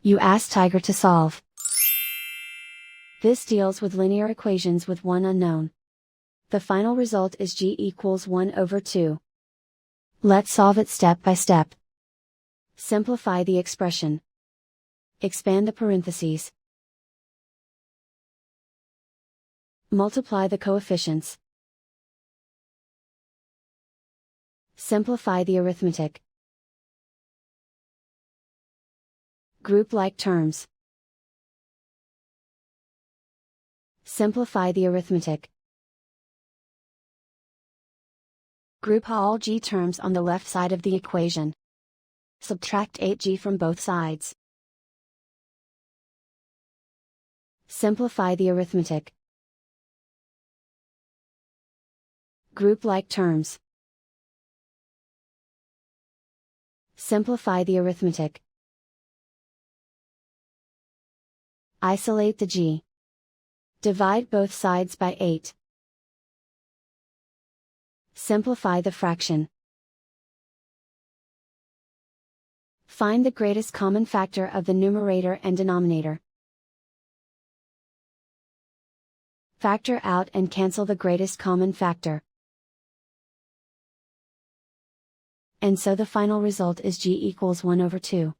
You ask Tiger to solve. This deals with linear equations with one unknown. The final result is g equals 1 over 2. Let's solve it step by step. Simplify the expression. Expand the parentheses. Multiply the coefficients. Simplify the arithmetic. Group like terms. Simplify the arithmetic. Group all g terms on the left side of the equation. Subtract 8g from both sides. Simplify the arithmetic. Group like terms. Simplify the arithmetic. Isolate the g. Divide both sides by 8. Simplify the fraction. Find the greatest common factor of the numerator and denominator. Factor out and cancel the greatest common factor. And so the final result is g equals 1 over 2.